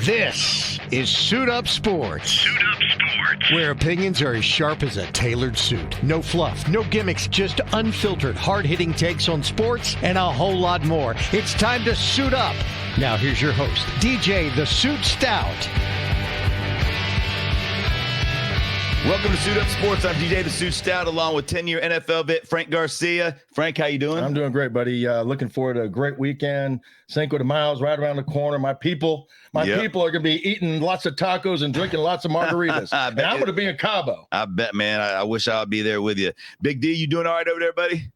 This is Suit Up Sports. Suit Up Sports. Where opinions are as sharp as a tailored suit. No fluff, no gimmicks, just unfiltered, hard-hitting takes on sports and a whole lot more. It's time to suit up. Now here's your host, DJ the Suit Stout. Welcome to Suit Up Sports. I'm DJ the Suit Stout, along with 10-year NFL vet Frank Garcia. Frank, how you doing? I'm doing great, buddy. Looking forward to a great weekend. Cinco de Mayo's right around the corner. My people are going to be eating lots of tacos and drinking lots of margaritas. And I'm going to be in Cabo. I bet, man. I wish I would be there with you. Big D, you doing all right over there, buddy?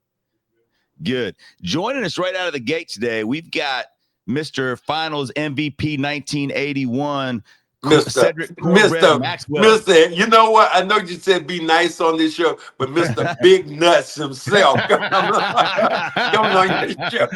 Good. Joining us right out of the gate today, we've got Mr. Finals MVP 1981, Cedrick, Cornbread, Maxwell. Mr. You know what? I know you said be nice on this show, but Mr. Big Nuts himself. Come on your show.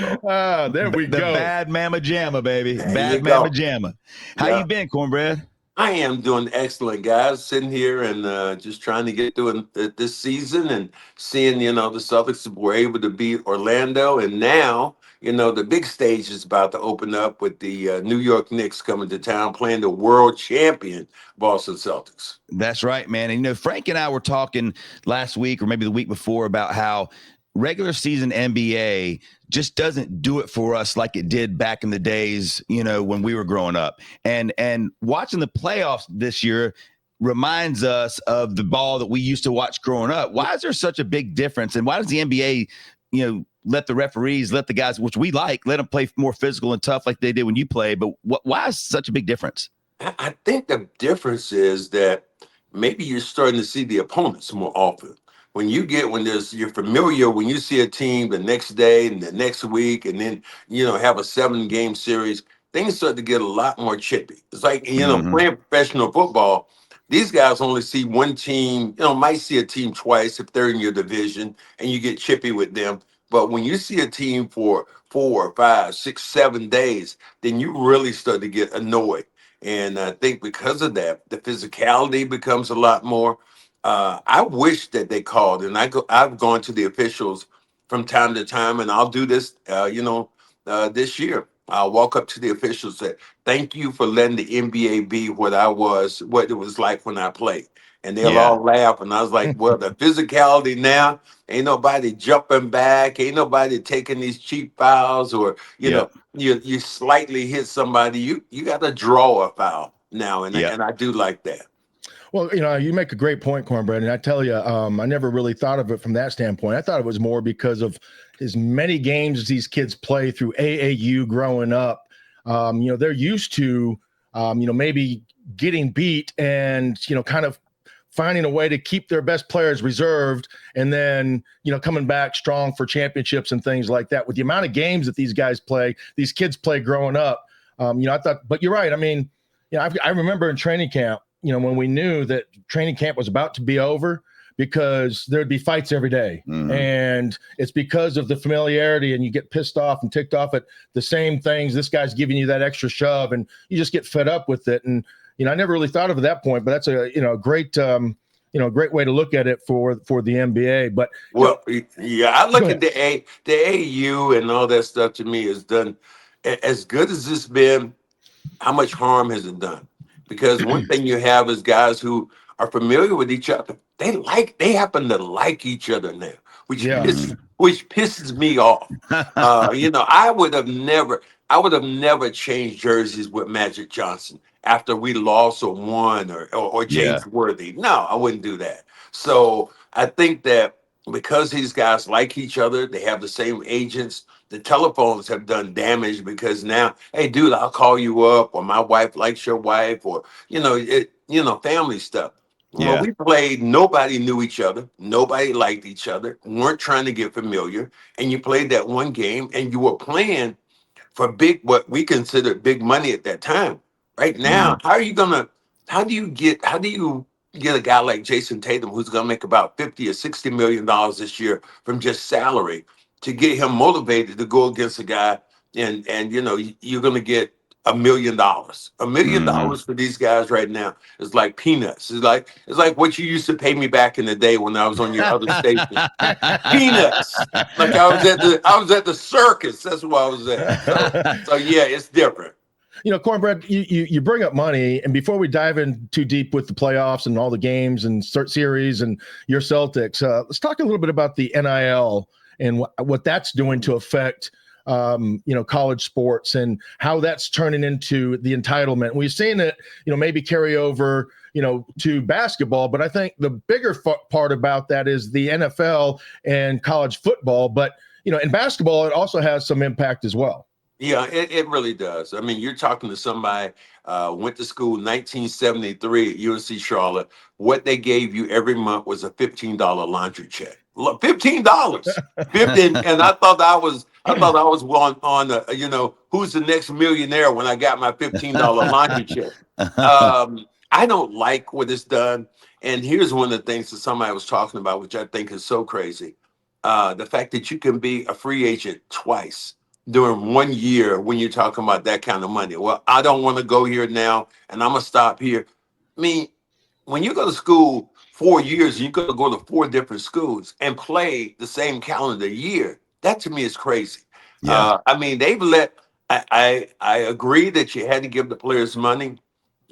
There we go. The Bad Mama Jamma, baby. Bad Mama Jamma. How you been, Cornbread? I am doing excellent, guys. Sitting here and just trying to get through this season and seeing, the Celtics were able to beat Orlando. And now, the big stage is about to open up with the New York Knicks coming to town playing the world champion Boston Celtics. That's right, man. And, Frank and I were talking last week or maybe the week before about how regular season NBA just doesn't do it for us like it did back in the days, when we were growing up. And watching the playoffs this year reminds us of the ball that we used to watch growing up. Why is there such a big difference? And why does the NBA, let the referees, let the guys, which we like, let them play more physical and tough like they did when you played? But why is such a big difference? I think the difference is that maybe you're starting to see the opponents more often. When you're familiar, when you see a team the next day and the next week, and then, have a 7-game series, things start to get a lot more chippy. It's like, playing professional football, these guys only see one team, might see a team twice if they're in your division and you get chippy with them. But when you see a team for 4, 5, 6, 7 days, then you really start to get annoyed. And I think because of that, the physicality becomes a lot more. I wish that they called, and I've gone to the officials from time to time, and I'll do this, this year. I'll walk up to the officials and say, thank you for letting the NBA be what it was like when I played. And they'll all laugh. And I was like, well, the physicality now, ain't nobody jumping back. Ain't nobody taking these cheap fouls or, you slightly hit somebody. You got to draw a foul now. And I do like that. Well, you make a great point, Cornbread. And I tell you, I never really thought of it from that standpoint. I thought it was more because of as many games as these kids play through AAU growing up. They're used to, maybe getting beat and, kind of finding a way to keep their best players reserved and then, coming back strong for championships and things like that. With the amount of games that these kids play growing up, I thought, but you're right. I mean, I remember in training camp, when we knew that training camp was about to be over because there'd be fights every day. Mm-hmm. And it's because of the familiarity and you get pissed off and ticked off at the same things. This guy's giving you that extra shove and you just get fed up with it. And, I never really thought of it at that point, but that's a great way to look at it for the NBA. But I look at the AAU and all that stuff. To me, is done as good as it's been. How much harm has it done? Because one thing you have is guys who are familiar with each other. They happen to like each other now, which pisses me off. I would have never changed jerseys with Magic Johnson after we lost or won or James Worthy. No, I wouldn't do that. So I think that because these guys like each other, they have the same agents. The telephones have done damage because now, hey, dude, I'll call you up, or my wife likes your wife, or family stuff. When we played, nobody knew each other, nobody liked each other, weren't trying to get familiar, and you played that one game, and you were playing for what we considered big money at that time. Right now, how do you get a guy like Jason Tatum, who's going to make about $50 or $60 million this year from just salary, to get him motivated to go against a guy and you're going to get $1 million. $1 million for these guys right now is like peanuts. It's like what you used to pay me back in the day when I was on your other station. Peanuts. Like I was at the circus. That's where I was at. So yeah, it's different. Cornbread, you bring up money, and before we dive in too deep with the playoffs and all the games and series and your Celtics, let's talk a little bit about the NIL and what that's doing to affect college sports and how that's turning into the entitlement. We've seen it, maybe carry over, to basketball, but I think the bigger part about that is the NFL and college football. But, in basketball, it also has some impact as well. Yeah, it really does. I mean, you're talking to somebody went to school 1973 at UNC Charlotte. What they gave you every month was a $15 laundry check. Look, $15. 15, and I thought I was on who's the next millionaire when I got my $15 laundry check. I don't like what it's done. And here's one of the things that somebody was talking about, which I think is so crazy. The fact that you can be a free agent twice during 1 year when you're talking about that kind of money. Well, I don't want to go here now, and I'm going to stop here. I mean, when you go to school 4 years, you got to go to 4 different schools and play the same calendar year. That to me is crazy. Yeah. I mean, they've let, I agree that you had to give the players money,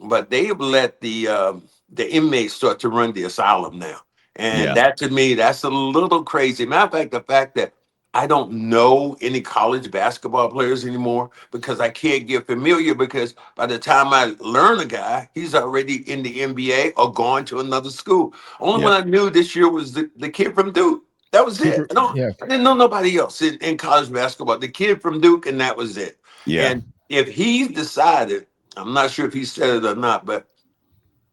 but they've let the inmates start to run the asylum now. And that to me, that's a little crazy. Matter of fact, the fact that I don't know any college basketball players anymore because I can't get familiar, because by the time I learn a guy, he's already in the NBA or gone to another school. Only one I knew this year was the kid from Duke. That was it. I didn't know nobody else in college basketball. The kid from Duke, and that was it. Yeah. And if he decided, I'm not sure if he said it or not, but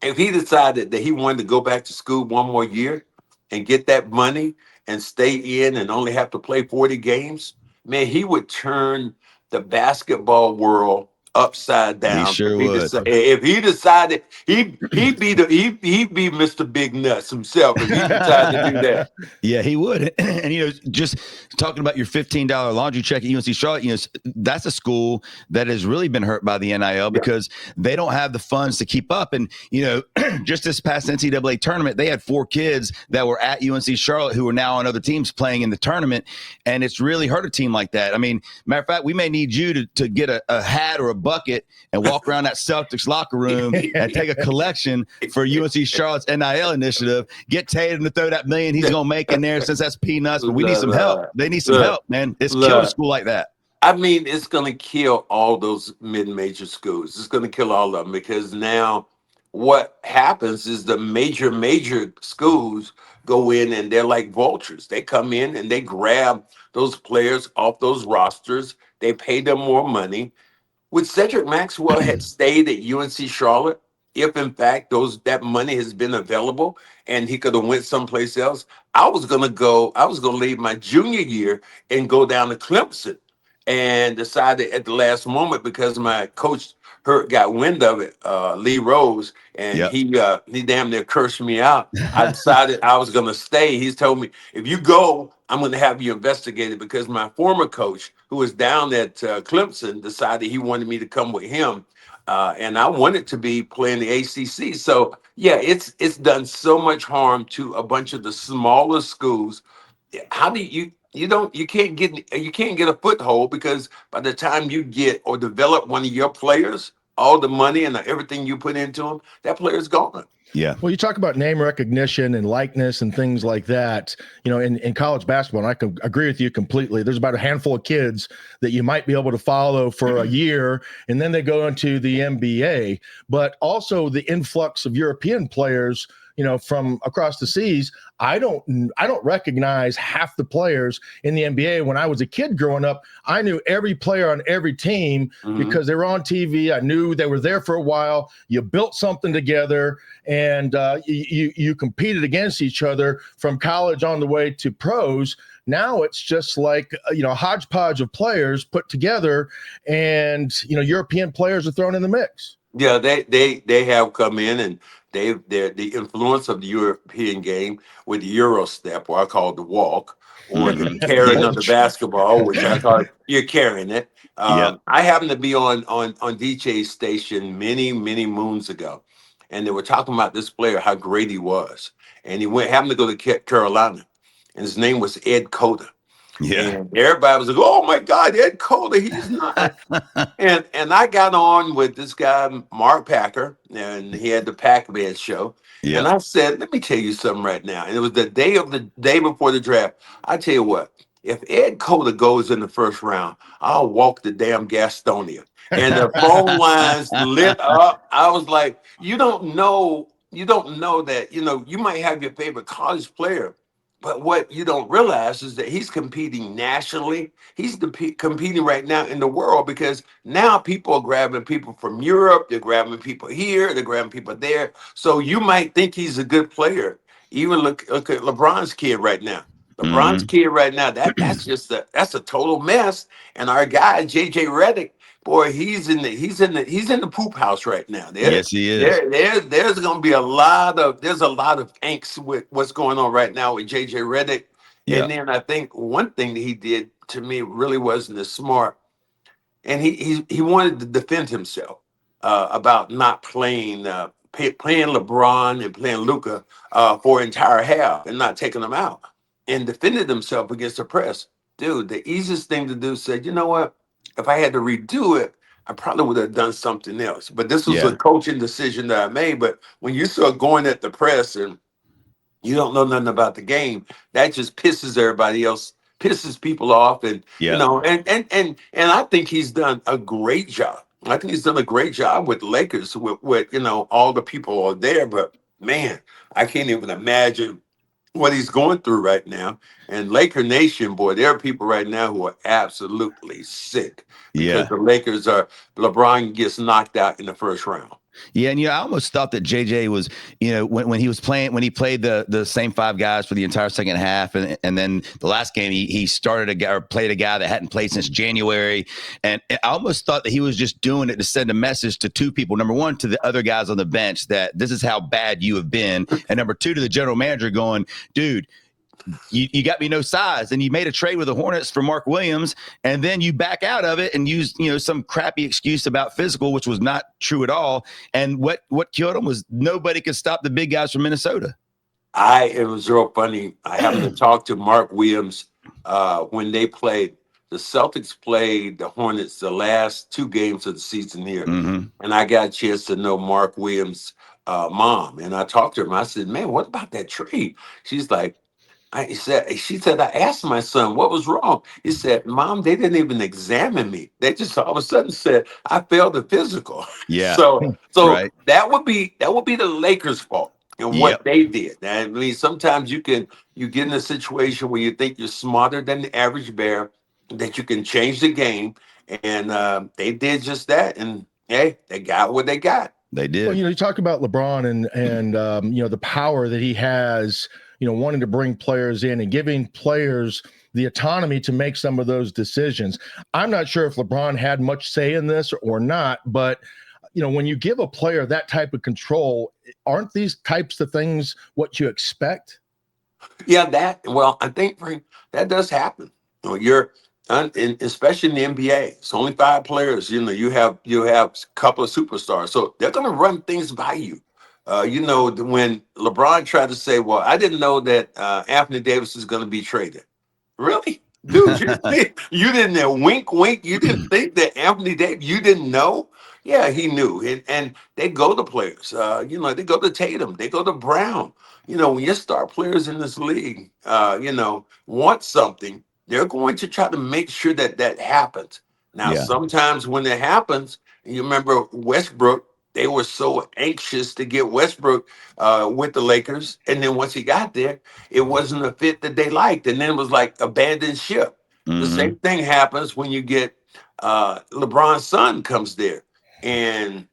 if he decided that he wanted to go back to school 1 more year and get that money and stay in and only have to play 40 games, man, he would turn the basketball world upside down. He sure would. If he decided, he'd be Mr. Big Nuts himself if he decided to do that. Yeah, he would. And just talking about your $15 laundry check at UNC Charlotte, that's a school that has really been hurt by the NIL because they don't have the funds to keep up. And just this past NCAA tournament, they had 4 kids that were at UNC Charlotte who are now on other teams playing in the tournament, and it's really hurt a team like that. I mean, matter of fact, we may need you to get a hat or a bucket and walk around that Celtics locker room and take a collection for UNC Charlotte's NIL initiative. Get Tatum to throw that $1 million he's gonna make in there, since that's peanuts. But we need some help. They need some help, man. It's killing a school like that. I mean, it's gonna kill all those mid-major schools. It's gonna kill all of them, because now what happens is the major schools go in and they're like vultures. They come in and they grab those players off those rosters. They pay them more money. Would Cedrick Maxwell had stayed at UNC Charlotte, if in fact that money has been available and he could have went someplace else, I was gonna leave my junior year and go down to Clemson, and decided at the last moment, because my coach got wind of it, Lee Rose, and he damn near cursed me out. I decided I was gonna stay. He's told me, if you go, I'm gonna have you investigated, because my former coach, who was down at Clemson, decided he wanted me to come with him. And I wanted to be playing the ACC. So yeah, it's done so much harm to a bunch of the smaller schools. How do you can't get a foothold, because by the time you get or develop one of your players, all the money and everything you put into them, that player's gone. Yeah. Well, you talk about name recognition and likeness and things like that, in college basketball, and I can agree with you completely. There's about a handful of kids that you might be able to follow for a year, and then they go into the NBA. But also the influx of European players, from across the seas. I don't recognize half the players in the NBA. When I was a kid growing up, I knew every player on every team because they were on TV. I knew they were there for a while. You built something together, and you competed against each other from college on the way to pros. Now it's just like a hodgepodge of players put together, and European players are thrown in the mix. Yeah, they have come in, and they're the influence of the European game with the Euro step, or I call it the walk, or the carrying of the basketball, which I call you're carrying it. I happened to be on DJ's station many moons ago, and they were talking about this player, how great he was, and he happened to go to Carolina, and his name was Ed Cota. Yeah. And everybody was like, "Oh my God, Ed Cole, he's not." And I got on with this guy, Mark Packer, and he had the Pac-Man show. And Yep. I said, let me tell you something right now. And it was the day before the draft. I tell you what, if Ed Cole goes in the first round, I'll walk the damn Gastonia. And the phone lines lit up. I was like, you don't know that, you might have your favorite college player, but what you don't realize is that he's competing nationally. He's competing right now in the world because now people are grabbing people from Europe. They're grabbing people here. They're grabbing people there. So you might think he's a good player. Even look at LeBron's kid right now. LeBron's Hmm. kid right now. That's a total mess. And our guy JJ Redick, boy, he's in the poop house right now. Yes, he is. There's going to be there's a lot of angst with what's going on right now with JJ Redick. And Yep. then I think one thing that he did to me really wasn't as smart, and he wanted to defend himself about not playing LeBron and playing Luca for an entire half and not taking them out, and defended himself against the press. Dude, the easiest thing to do said, you know what? If I had to redo it, I probably would have done something else. But this was a Yeah. coaching decision that I made. But when you start going at the press and you don't know nothing about the game, that just pisses people off. And Yep. and I think he's done a great job. I think he's done a great job with the Lakers, with all the people are there. But man, I can't even imagine what he's going through right now. And Laker Nation, boy, there are people right now who are absolutely sick because Yeah. the LeBron gets knocked out in the first round. Yeah, and I almost thought that JJ was, when he played the same five guys for the entire second half, and then the last game he started a guy or played a guy that hadn't played since January, and I almost thought that he was just doing it to send a message to two people. Number one, to the other guys on the bench that this is how bad you have been, and number two, to the general manager going, dude, you got me no size, and you made a trade with the Hornets for Mark Williams, and then you back out of it and use some crappy excuse about physical, which was not true at all. And what killed him was nobody could stop the big guys from Minnesota. It was real funny. I happened to talk to Mark Williams when they played. The Celtics played the Hornets the last two games of the season here, Mm-hmm. and I got a chance to know Mark Williams' mom. And I talked to her. I said, "Man, what about that trade?" She's like, she said, I asked my son what was wrong. He said, Mom, they didn't even examine me. They just all of a sudden said I failed the physical. Yeah. So Right. that would be the Lakers' fault and what Yep. they did. I mean, sometimes you get in a situation where you think you're smarter than the average bear, that you can change the game, and they did just that. And hey, they got what they got. They did. Well, you talk about LeBron and the power that he has, wanting to bring players in and giving players the autonomy to make some of those decisions. I'm not sure if LeBron had much say in this or not, but when you give a player that type of control, aren't these types of things what you expect? Yeah, I think, Frank, that does happen. Especially in the NBA, it's only five players. You have a couple of superstars, so they're going to run things by you. When LeBron tried to say, "Well, I didn't know that Anthony Davis is going to be traded." Really, dude? You didn't know? Wink, wink. You didn't think that Anthony Davis? You didn't know? Yeah, he knew. And they go to players. They go to Tatum. They go to Brown. When your star players in this league, want something, they're going to try to make sure that that happens. Now, Yeah. sometimes when it happens, you remember Westbrook. They were so anxious to get Westbrook with the Lakers, and then once he got there, it wasn't a fit that they liked, and then it was like abandoned ship. The Mm-hmm. same thing happens when you get LeBron's son comes there, and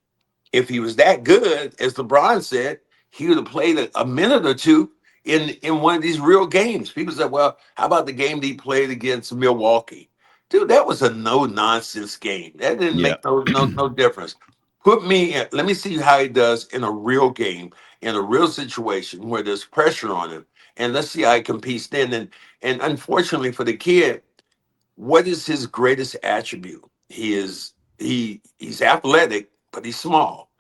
if he was that good, as LeBron said, he would have played a minute or two in one of these real games. People said, "Well, how about the game that he played against Milwaukee?" Dude, that was a no nonsense game. That didn't Yeah. make no difference. Let me see how he does in a real game, in a real situation where there's pressure on him, and let's see how he competes then. And unfortunately for the kid, what is his greatest attribute? He's athletic, but he's small.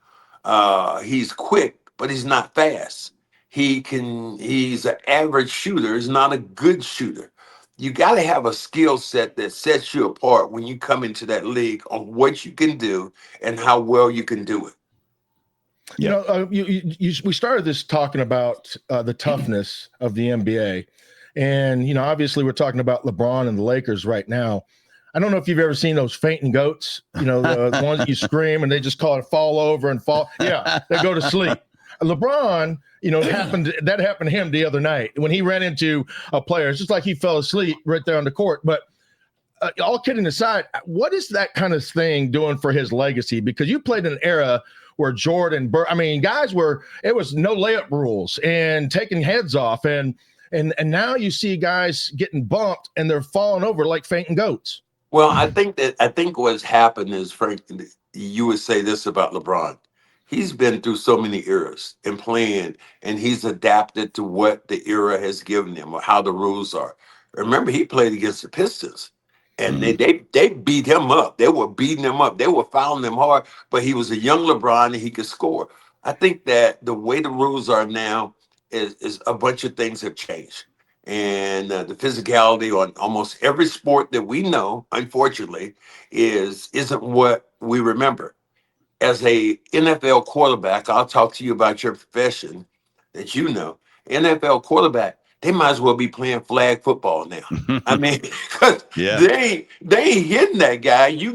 He's quick, but he's not fast. He's an average shooter, he's not a good shooter. you got to have a skill set that sets you apart when you come into that league on what you can do and how well you can do it. You know, we started this talking about the toughness of the NBA. And, you know, obviously we're talking about LeBron and the Lakers right now. I don't know if you've ever seen those fainting goats, you know, the ones that you scream and they just call it fall over and fall. Yeah, they go to sleep. LeBron, you know, that happened to him the other night when he ran into a player. It's just like he fell asleep right there on the court. But all kidding aside, what is that kind of thing doing for his legacy? Because you played in an era where Jordan, guys it was no layup rules and taking heads off. And now you see guys getting bumped and they're falling over like fainting goats. Well, I think what's happened is, Frank, you would say this about LeBron. He's been through so many eras and playing, and he's adapted to what the era has given him or how the rules are. Remember, he played against the Pistons, and they beat him up. They were beating him up. They were fouling him hard, but he was a young LeBron and he could score. I think that the way the rules are now is a bunch of things have changed. And the physicality on almost every sport that we know, unfortunately, isn't what we remember. As a NFL quarterback, I'll talk to you about your profession that you know. NFL quarterback, they might as well be playing flag football now. I mean, because they ain't hitting that guy. You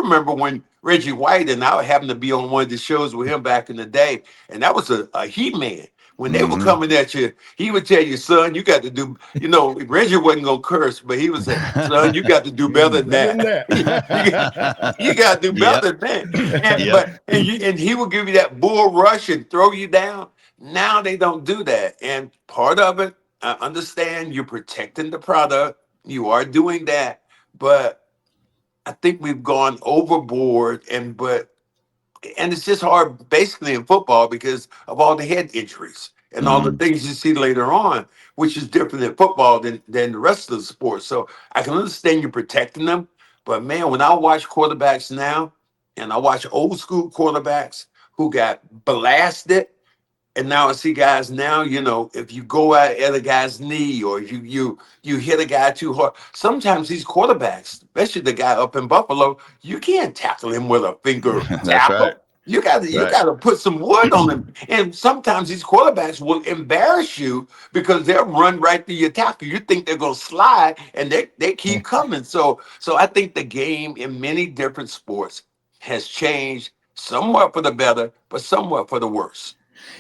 remember when Reggie White and I happened to be on one of the shows with him back in the day, and that was a heat man. When they were coming at you, he would tell you, son, you got to do, you know, Reggie wasn't going to curse, but he would say, son, you got to do better than that. You got to do better than that. And he will give you that bull rush and throw you down. Now they don't do that. And part of it, I understand you're protecting the product. You are doing that. But I think we've gone overboard and it's just hard basically in football because of all the head injuries and all the things you see later on, which is different in football than the rest of the sports. So I can understand you protecting them. But man, when I watch quarterbacks now and I watch old school quarterbacks who got blasted, and now I see guys now, you know, if you go at a guy's knee or if you hit a guy too hard, sometimes these quarterbacks, especially the guy up in Buffalo, you can't tackle him with a finger tackle. Right. You gotta put some wood on him. And sometimes these quarterbacks will embarrass you because they'll run right through your tackle. You think they're gonna slide and they keep coming. So I think the game in many different sports has changed somewhat for the better, but somewhat for the worse.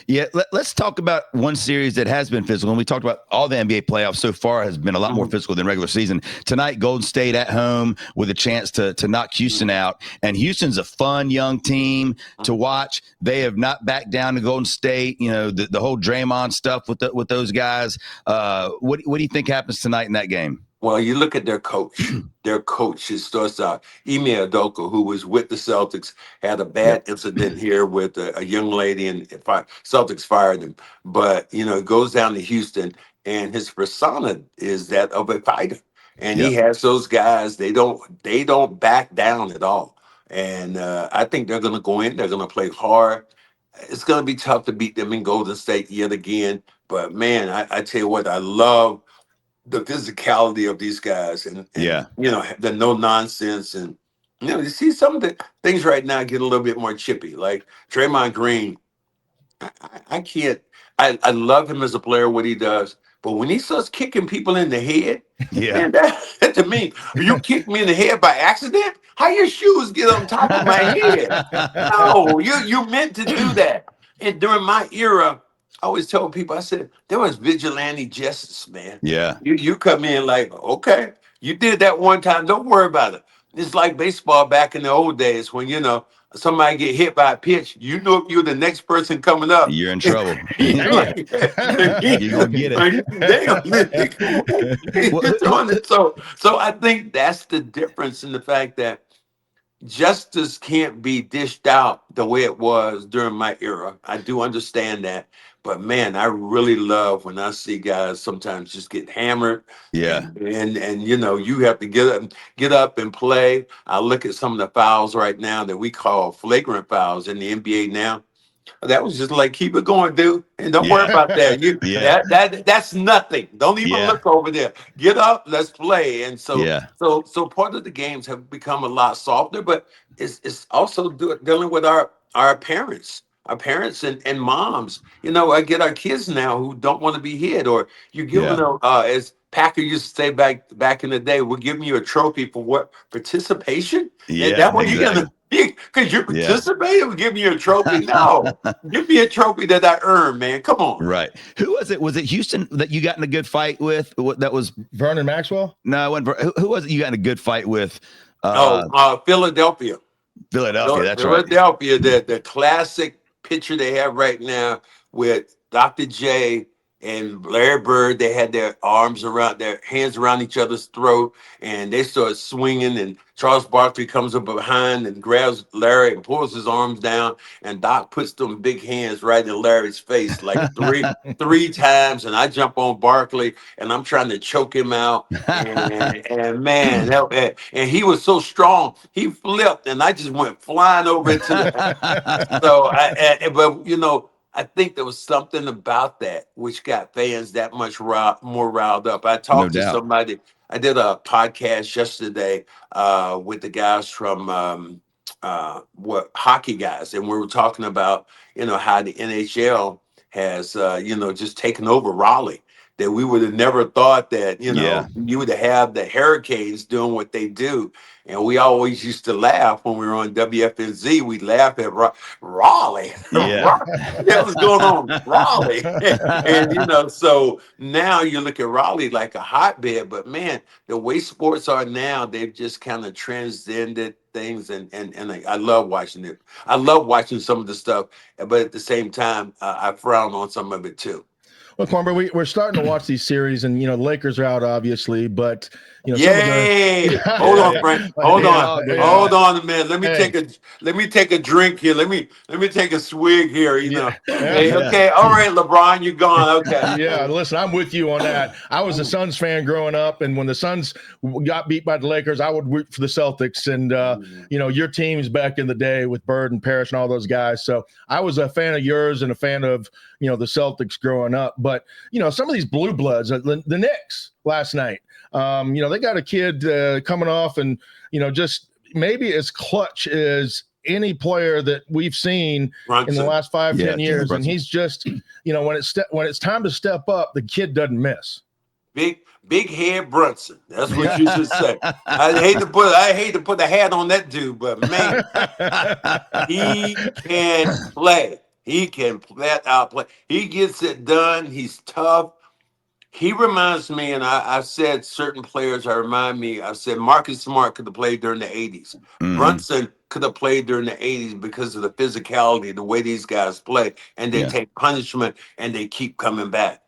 Yeah, let's talk about one series that has been physical. And we talked about all the NBA playoffs so far has been a lot more physical than regular season. Tonight, Golden State at home with a chance to knock Houston out. And Houston's a fun young team to watch. They have not backed down to Golden State. You know, the whole Draymond stuff with those guys. What do you think happens tonight in that game? Well, you look at their coach. Their coach starts out. Ime Udoka, who was with the Celtics, had a bad incident here with a young lady, and Celtics fired him. But you know, it goes down to Houston, and his persona is that of a fighter. And he has those guys. They don't back down at all. And I think they're going to go in. They're going to play hard. It's going to be tough to beat them in Golden State yet again. But man, I tell you what, I love the physicality of these guys and you know, the no nonsense. And you know, you see some of the things right now get a little bit more chippy, like Draymond Green. I can't. I love him as a player, what he does, but when he starts kicking people in the head, man, that to me, you kick me in the head by accident. How your shoes get on top of my head? No, you meant to do that. And during my era, I always tell people, I said, there was vigilante justice, man. Yeah. You come in like, okay, you did that one time. Don't worry about it. It's like baseball back in the old days when, you know, somebody get hit by a pitch. You know, if you're the next person coming up, you're in trouble. You're gonna get it. So I think that's the difference in the fact that justice can't be dished out the way it was during my era. I do understand that. But man, I really love when I see guys sometimes just get hammered. Yeah. And you know, you have to get up and play. I look at some of the fouls right now that we call flagrant fouls in the NBA now. That was just like, keep it going, dude, and don't worry Yeah. about that. Yeah. That's nothing. Don't even Yeah. look over there. Get up, let's play. And so Yeah. so part of the games have become a lot softer, but it's also dealing with our parents. Our parents and moms, I get our kids now who don't want to be hit, or you're giving Yeah. them, as Packer used to say back in the day, we're giving you a trophy for what? Participation? And Yeah. that what you're Exactly. gonna, because you Yeah. participated, we're giving you a trophy. No, give me a trophy that I earned, man. Come on. Right. Who was it? Was it Houston that you got in a good fight with? That was Vernon Maxwell. no. Who was it you got in a good fight with? Philadelphia. Philadelphia. That's right. Philadelphia, the classic picture they have right now with Dr. J and Larry Bird. They had their hands around each other's throat, and they start swinging. And Charles Barkley comes up behind and grabs Larry and pulls his arms down, and Doc puts them big hands right in Larry's face like three times. And I jump on Barkley, and I'm trying to choke him out. And man, and he was so strong, he flipped, and I just went flying over into the. So but I think there was something about that which got fans that much more riled up. I No talked to doubt. somebody. I did a podcast yesterday with the guys from what hockey guys, and we were talking about how the NHL has just taken over Raleigh. That we would have never thought that Yeah. you would have the Hurricanes doing what they do, and we always used to laugh when we were on WFNZ. We laugh at Raleigh. Yeah. What the hell is going on, Raleigh? And so now you look at Raleigh like a hotbed, but man, the way sports are now, they've just kind of transcended things, and I love watching it. I love watching some of the stuff, but at the same time, I frown on some of it too. Well, Cornbread, we're starting to watch these series, and the Lakers are out, obviously, but some of Yay! the Hold on, Frank. Hold on. Yeah. Hold on a minute. Let me Hey. take a drink here. Let me take a swig here. Hey, Yeah. okay, all right, LeBron, you're gone. Okay. Yeah, listen, I'm with you on that. I was a Suns fan growing up, and when the Suns got beat by the Lakers, I would root for the Celtics. And your teams back in the day with Bird and Parrish and all those guys. So I was a fan of yours and a fan of the Celtics growing up. But some of these blue bloods, the Knicks last night. They got a kid coming off, and just maybe as clutch as any player that we've seen Brunson. in the last 5-10 years, Brunson. and he's just when it's time to step up, the kid doesn't miss. Big head Brunson. That's what you should say. I hate to put a hat on that dude, but man, he can play. He can flat out play. He gets it done. He's tough. He reminds me, and I've said certain players. I've said Marcus Smart could have played during the 80s. Mhm. Brunson could have played during the 80s because of the physicality, the way these guys play, and they take punishment and they keep coming back.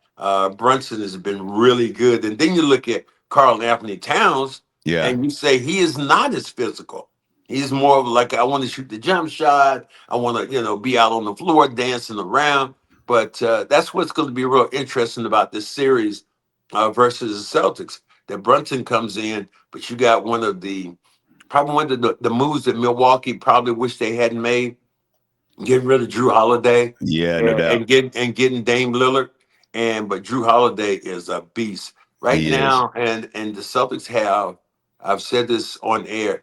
Brunson has been really good. And then you look at Karl Anthony Towns, and you say he is not as physical. He's more of like, I want to shoot the jump shot. I want to, be out on the floor dancing around. But that's what's going to be real interesting about this series versus the Celtics. That Brunson comes in, but you got one of the moves that Milwaukee probably wish they hadn't made, getting rid of Drew Holiday, Yeah, no doubt. and getting Dame Lillard. But Drew Holiday is a beast right He now, and the Celtics have. I've said this on air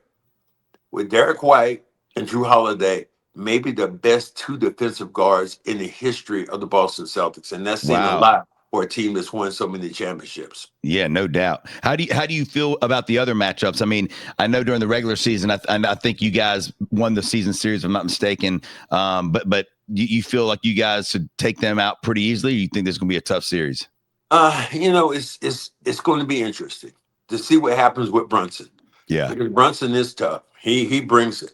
with Derek White and Drew Holiday, maybe the best two defensive guards in the history of the Boston Celtics, and that's saying a lot for a team that's won so many championships. Yeah, no doubt. How do you feel about the other matchups? I mean, I know during the regular season, I think you guys won the season series, if I'm not mistaken. But you feel like you guys should take them out pretty easily? Or you think this is going to be a tough series? It's going to be interesting to see what happens with Brunson. Yeah, because Brunson is tough. He brings it.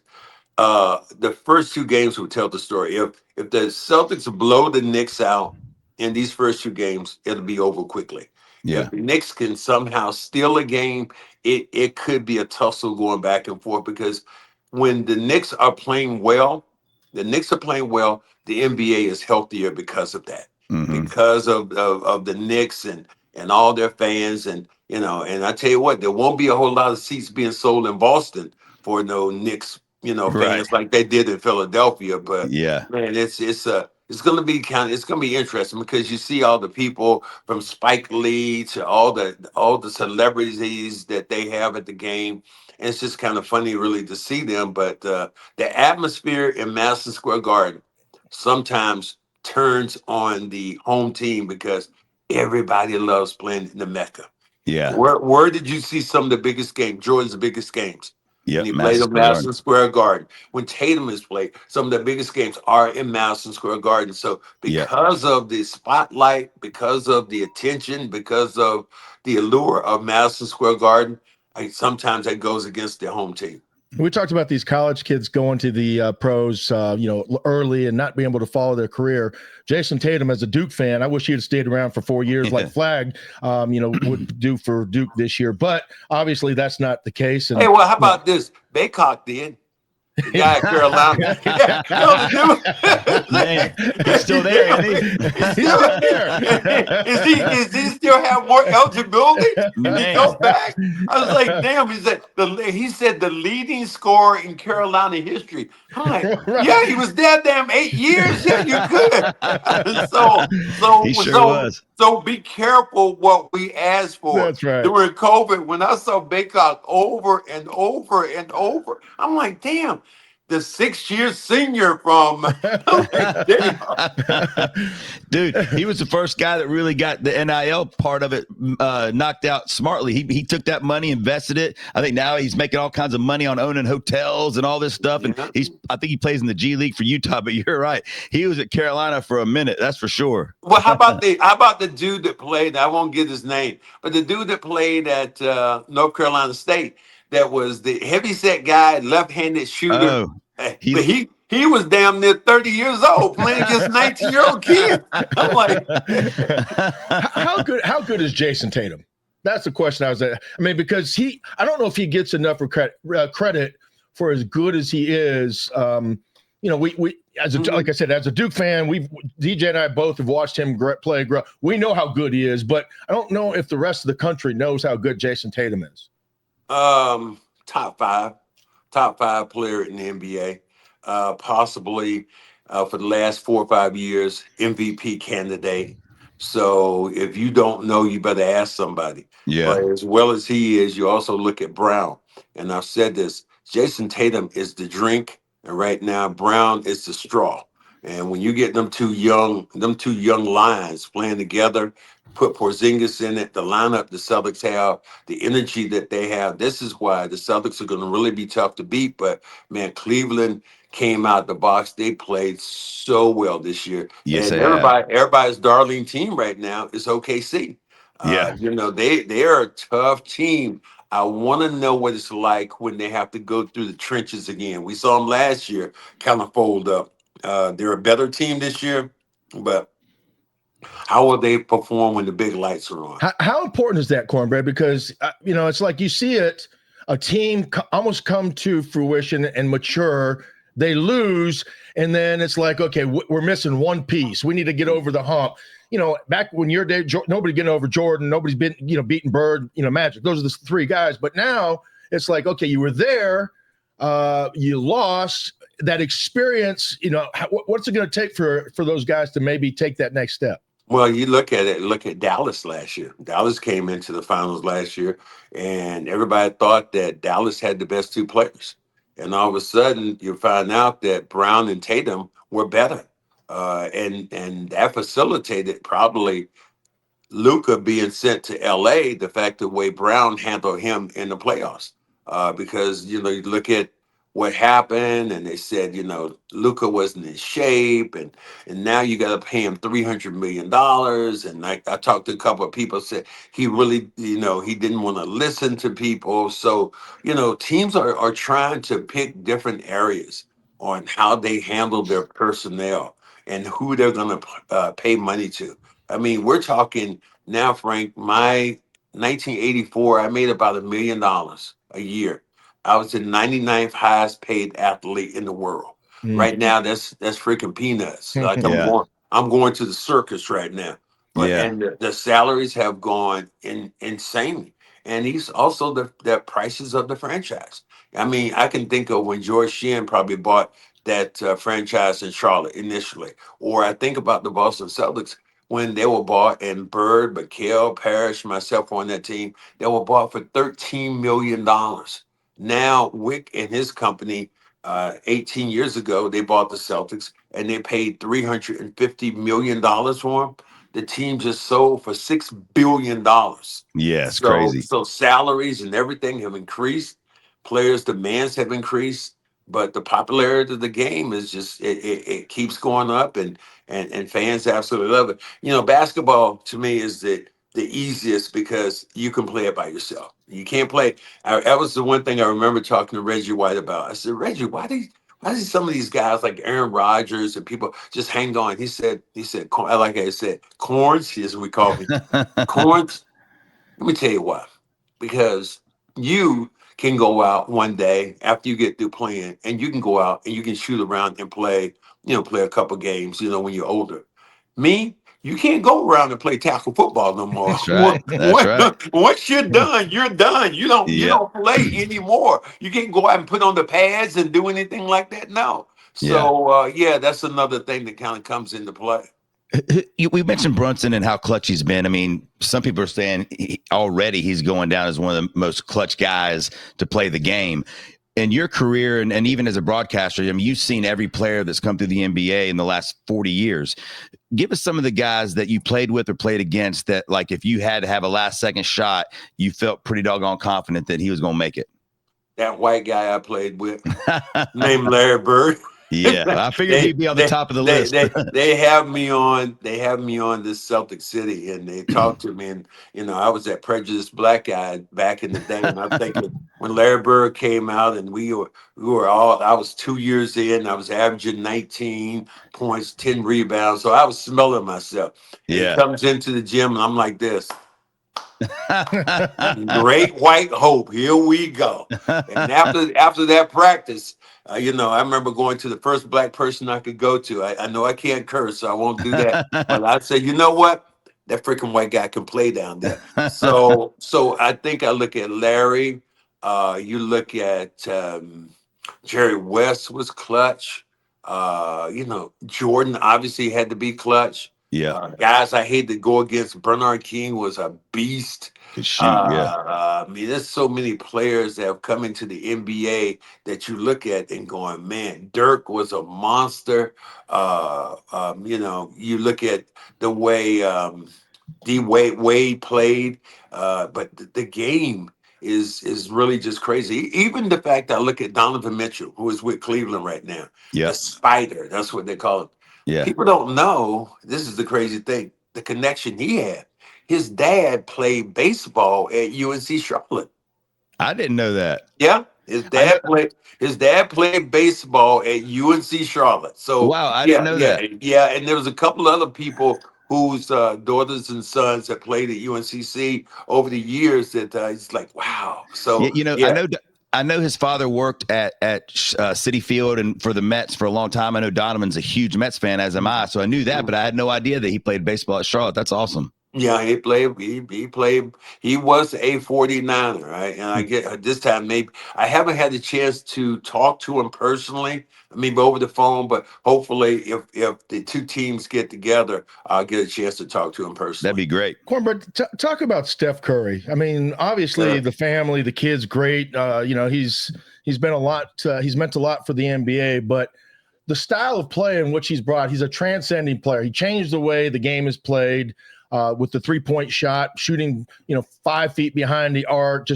The first two games will tell the story. If the Celtics blow the Knicks out in these first two games, it'll be over quickly. Yeah. If the Knicks can somehow steal a game, it could be a tussle going back and forth, because when the Knicks are playing well, the NBA is healthier because of that. Mm-hmm. Because of the Knicks and all their fans, and I tell you what, there won't be a whole lot of seats being sold in Boston for no Knicks Right. fans like they did in Philadelphia. But Yeah. man, it's going to be it's going to be interesting because you see all the people from Spike Lee to all the celebrities that they have at the game. And it's just kind of funny, really, to see them. But the atmosphere in Madison Square Garden sometimes turns on the home team because everybody loves playing in the Mecca. Yeah. Where did you see some of the biggest games, Jordan's biggest games? When Yep. he played Madison in Square Garden. Madison Square Garden. When Tatum has played, some of the biggest games are in Madison Square Garden. So Yep. because of the spotlight, because of the attention, because of the allure of Madison Square Garden, sometimes that goes against the home team. We talked about these college kids going to the pros, early and not being able to follow their career. Jason Tatum, as a Duke fan, I wish he had stayed around for 4 years like Flag, would do for Duke this year. But obviously, that's not the case. And, Hey, well, how about this? Baycock did. The guy at Carolina. Yeah, the dude. Man, he's still there, isn't he? He's still there. Is he still have more eligibility? Can he go back? I was like, damn. He said the leading scorer in Carolina history. I'm like, yeah, he was there damn 8 years. Yeah, you could. He sure was. So be careful what we ask for. That's right. During COVID, when I saw Baycock over and over and over, I'm like, damn, the 6-year senior from Dude, he was the first guy that really got the NIL part of it knocked out smartly. He took that money, invested it. I think now he's making all kinds of money on owning hotels and all this stuff. And I think he plays in the G League for Utah, but you're right. He was at Carolina for a minute, that's for sure. Well, how about the dude that played? I won't get his name, but the dude that played at North Carolina State, that was the heavyset guy, left-handed shooter. He was damn near 30 years old playing against 19-year-old kids. I'm like, how good is Jason Tatum? That's the question I was at. I mean, because I don't know if he gets enough credit for as good as he is. We like I said, as a Duke fan, DJ and I both have watched him play. We know how good he is, but I don't know if the rest of the country knows how good Jason Tatum is. Top five player in the NBA, possibly for the last 4 or 5 years, MVP candidate. So if you don't know, you better ask somebody. Yeah. But as well as he is, you also look at Brown. And I've said this, Jason Tatum is the drink, and right now Brown is the straw. And when you get them two young lions playing together, put Porzingis in it, the lineup the Celtics have, the energy that they have, this is why the Celtics are going to really be tough to beat. But, man, Cleveland came out the box. They played so well this year. Yes, and everybody's darling team right now is OKC. Yeah. They are a tough team. I want to know what it's like when they have to go through the trenches again. We saw them last year kind of fold up. They're a better team this year, but how will they perform when the big lights are on? How important is that, Cornbread? Because, it's like you see a team almost come to fruition and mature. They lose, and then it's like, okay, we're missing one piece. We need to get over the hump. Back when your day, nobody getting over Jordan, nobody's been, beating Bird, Magic. Those are the three guys. But now it's like, okay, you were there, you lost. That experience, what's it going to take for those guys to maybe take that next step? Well, you look at Dallas last year. Dallas came into the finals last year, and everybody thought that Dallas had the best two players. And all of a sudden, you find out that Brown and Tatum were better. And that facilitated probably Luka being sent to LA, the fact the way Brown handled him in the playoffs. Because, you look at what happened, and they said, Luka wasn't in shape, and now you got to pay him $300 million. And I talked to a couple of people, said he really, he didn't want to listen to people. So, teams are trying to pick different areas on how they handle their personnel and who they're going to pay money to. I mean, we're talking now, Frank, my 1984, I made about $1 million a year. I was the 99th highest paid athlete in the world. Right now, that's freaking peanuts. Like I'm going to the circus right now. But and the salaries have gone insanely. and he's also the prices of the franchise. I mean, I can think of when George Shinn probably bought that franchise in Charlotte initially, or I think about the Boston Celtics when they were bought, and Bird, McHale, Parrish, myself on that team, they were bought for $13 million. Now Wick and his company, 18 years ago, they bought the Celtics and they paid $350 million for them. The team just sold for $6 billion. Yeah, it's So, crazy. so salaries and everything have increased. Players' demands have increased, but the popularity of the game is just it keeps going up, and fans absolutely love it. You know, basketball to me is the easiest because you can play it by yourself. You can't play. That was the one thing I remember talking to Reggie White about. I said, Reggie, why do some of these guys like Aaron Rodgers and people just hang on? He said, like I said, corns, as we call me, corns. Let me tell you why. Because you can go out one day after you get through playing, and you can go out and you can shoot around and play, play a couple games, when you're older. Me, you can't go around and play tackle football no more. That's right. That's right. Once you're done, you're done. You Yep. don't play anymore. You can't go out and put on the pads and do anything like that. No. Yeah. So yeah, that's another thing that kind of comes into play. We mentioned Brunson and how clutch he's been. I mean, some people are saying already he's going down as one of the most clutch guys to play the game. In your career, and even as a broadcaster, I mean, you've seen every player that's come through the NBA in the last 40 years. Give us some of the guys that you played with or played against that, like, if you had to have a last-second shot, you felt pretty doggone confident that he was going to make it. That white guy I played with, named Larry Bird. Yeah, I figured he'd be on the top of the list. They have me on. They have me on this Celtic City, and they talk to me. And I was that prejudiced black guy back in the day, and I'm thinking when Larry Bird came out, and we were all. I was 2 years in. I was averaging 19 points, 10 rebounds, so I was smelling myself. And Yeah. he comes into the gym, and I'm like this. Great white hope. Here we go. And after that practice, I remember going to the first black person I could go to. I know I can't curse, so I won't do that. But I said, you know what? That freaking white guy can play down there. So I think I look at Larry. You look at Jerry West was clutch. Jordan obviously had to be clutch. Yeah. Guys I hate to go against. Bernard King was a beast. Could shoot, yeah. I mean, there's so many players that have come into the NBA that you look at and going, man, Dirk was a monster. You look at the way Wade played, but the game is really just crazy. Even the fact that I look at Donovan Mitchell, who is with Cleveland right now, Yep. the Spider, that's what they call him. Yeah. People don't know, this is the crazy thing, the connection he had. His dad played baseball at UNC Charlotte. I didn't know that. Yeah, his dad played baseball at UNC Charlotte. So wow, I didn't know that. Yeah, and there was a couple other people whose daughters and sons have played at UNCC over the years that it's like, wow. So yeah, I know his father worked at Citi Field and for the Mets for a long time. I know Donovan's a huge Mets fan, as am I. So I knew that, but I had no idea that he played baseball at Charlotte. That's awesome. Yeah, he played. He played. He was a 49er, right? And I get this time maybe I haven't had the chance to talk to him personally, maybe over the phone. But hopefully, if the two teams get together, I'll get a chance to talk to him personally. That'd be great. Cornbread, talk about Steph Curry. I mean, obviously the family, the kid's great. He's been a lot. He's meant a lot for the NBA, but the style of play in which he's brought, he's a transcending player. He changed the way the game is played. With the 3-point shot, shooting, 5 feet behind the arc,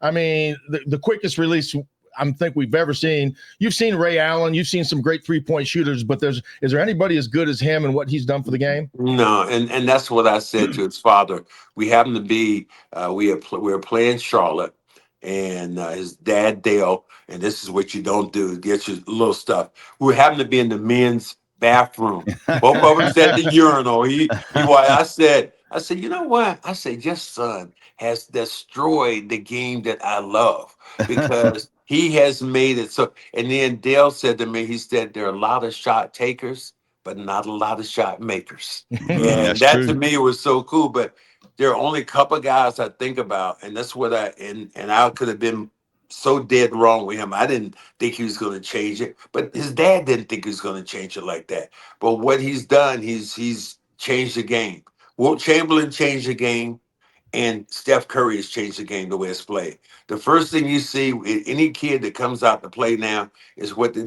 I mean, the quickest release I think we've ever seen. You've seen Ray Allen, you've seen some great 3-point shooters, but is there anybody as good as him and what he's done for the game? No, and that's what I said to his father. We happen to be, we were playing Charlotte, and his dad Dale, and this is what you don't do, get your little stuff. We happen to be in the men's bathroom. Both of us at the urinal. I said, you know what? I said, your son has destroyed the game that I love because he has made it so. And then Dale said to me, he said, there are a lot of shot takers, but not a lot of shot makers. And that to me was so cool. But there are only a couple of guys I think about, and that's what and I could have been so dead wrong with him. I didn't think he was going to change it, but his dad didn't think he was going to change it like that. But what he's done, he's changed the game. Wilt Chamberlain changed the game, and Steph Curry has changed the game the way it's played. The first thing you see with any kid that comes out to play now is what do?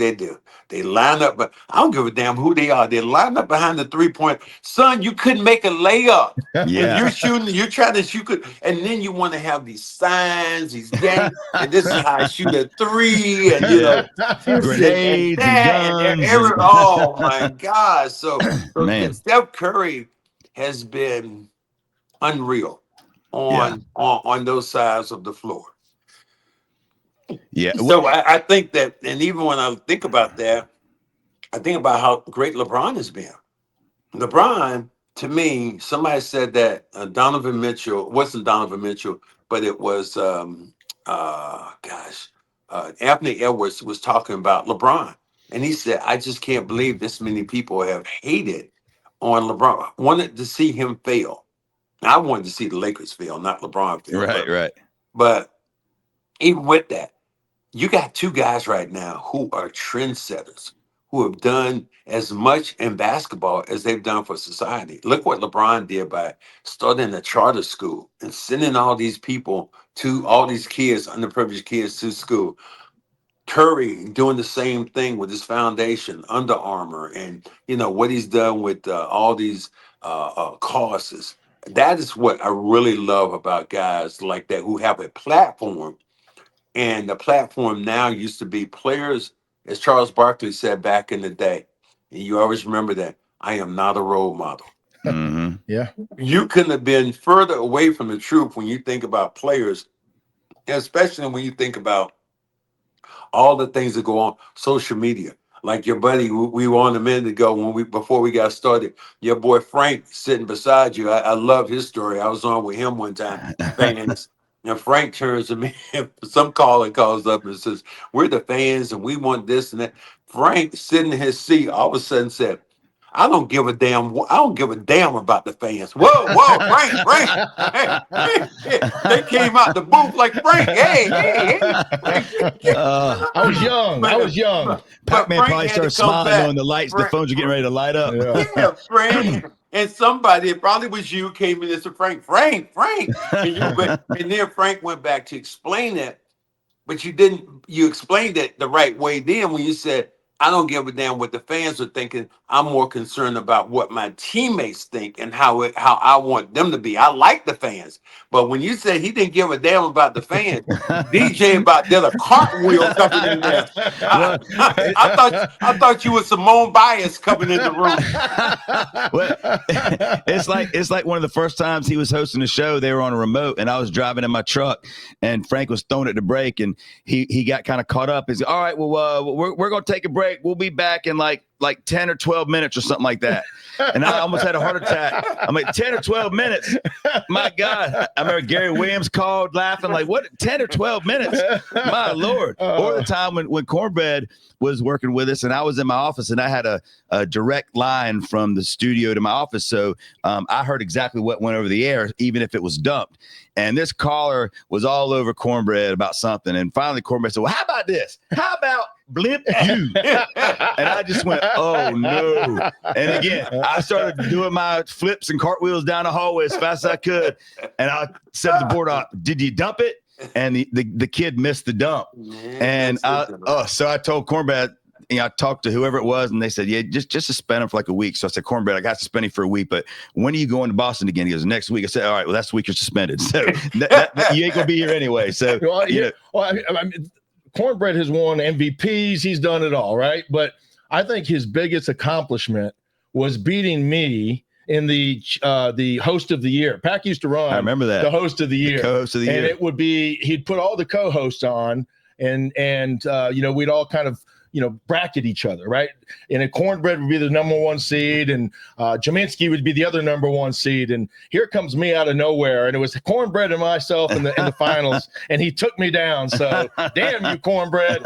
They line up, but I don't give a damn who they are. They line up behind the 3-point. Son, you couldn't make a layup. If you're shooting, you're trying to shoot, and then you want to have these signs, these games, and this is how I shoot a 3, and grenades and guns. Oh my God! So Man. Steph Curry has been unreal on those sides of the floor. Yeah. So I think that, and even when I think about that, I think about how great LeBron has been. LeBron, to me, somebody said that Donovan Mitchell, wasn't Donovan Mitchell, but it was, Anthony Edwards was talking about LeBron. And he said, I just can't believe this many people have hated on LeBron. Wanted to see him fail. I wanted to see the Lakers fail, not LeBron fail. Right. But even with that, you got two guys right now who are trendsetters, who have done as much in basketball as they've done for society. Look what LeBron did by starting a charter school and sending all these people to all these kids, underprivileged kids, to school. Curry doing the same thing with his foundation, Under Armour, and what he's done with all these causes. That is what I really love about guys like that who have a platform. And the platform now used to be players, as Charles Barkley said back in the day. And you always remember that. I am not a role model. Mm-hmm. Yeah. You couldn't have been further away from the truth when you think about players, especially when you think about all the things that go on social media. Like your buddy, we were on a minute ago before we got started. Your boy Frank sitting beside you. I love his story. I was on with him one time. Fans. And Frank turns to me, some caller calls up and says, we're the fans and we want this and that. Frank, sitting in his seat, all of a sudden said, I don't give a damn about the fans. Whoa, Frank. Hey. They came out the booth like, Frank, hey. I was young. Pac-Man probably started smiling knowing the lights, the phones are getting ready to light up. Yeah, Frank. And somebody, it probably was you, came in and said, Frank. And then Frank went back to explain it, but you explained it the right way then when you said, I don't give a damn what the fans are thinking. I'm more concerned about what my teammates think and how I want them to be. I like the fans. But when you said he didn't give a damn about the fans, DJ about did a cartwheel coming in there. I thought you were Simone Biles coming in the room. Well, it's like one of the first times he was hosting the show, they were on a remote and I was driving in my truck and Frank was throwing it to break and he got kind of caught up. He's all right, well, we're going to take a break. We'll be back in like 10 or 12 minutes or something like that. And I almost had a heart attack. I'm like, 10 or 12 minutes. My God. I remember Gary Williams called laughing like, what, 10 or 12 minutes? My Lord. Or the time when Cornbread was working with us and I was in my office and I had a direct line from the studio to my office. So I heard exactly what went over the air, even if it was dumped. And this caller was all over Cornbread about something. And finally Cornbread said, well, how about this? How about blimp you? And I just went, oh no. And again, I started doing my flips and cartwheels down the hallway as fast as I could. And I said to the board op, did you dump it? And the kid missed the dump. And so I told Cornbread, I talked to whoever it was and they said, yeah, just suspend him for like a week. So I said, Cornbread, I got suspended for a week, but when are you going to Boston again? He goes, next week. I said, all right, well, that's the week you're suspended. So you ain't gonna be here anyway. So Cornbread has won MVPs. He's done it all, right? But I think his biggest accomplishment was beating me in the host of the year. Pac used to run. I remember that. The host of the year. Co-host of the year. And it would be, he'd put all the co-hosts on and we'd all kind of, bracket each other, right? And a Cornbread would be the number one seed, and Jaminski would be the other number one seed. And here comes me out of nowhere, and it was Cornbread and myself in the finals, and he took me down. So damn you, Cornbread.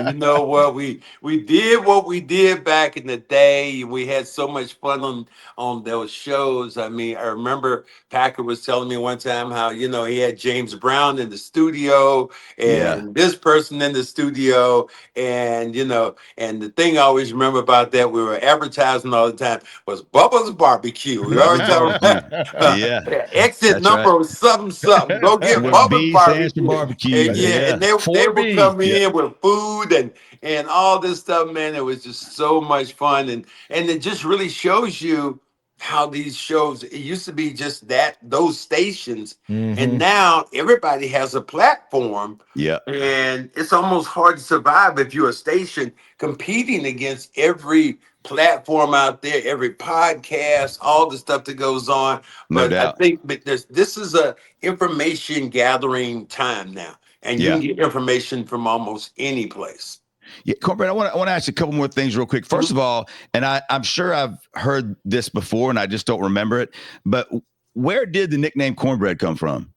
You know what? We did what we did back in the day. We had so much fun on those shows. I mean, I remember Packer was telling me one time how, he had James Brown in the studio and this person in the studio. And, and the thing I always remember about that, we were advertising all the time, was Bubba's Barbecue. We always exit That's number right. something. Go get With Bubba's B stands for Barbecue. barbecue. And they would 4B. come in with food and all this stuff, man. It was just so much fun. And it just really shows you how these shows, it used to be just those stations. And now everybody has a platform. Yeah. And it's almost hard to survive if you're a station competing against every platform out there, every podcast, all the stuff that goes on. No But doubt. I think this is a information gathering time now. And you can get information from almost any place. Yeah, Cornbread, I want to ask you a couple more things real quick. First of all, and I'm sure I've heard this before and I just don't remember it, but where did the nickname Cornbread come from?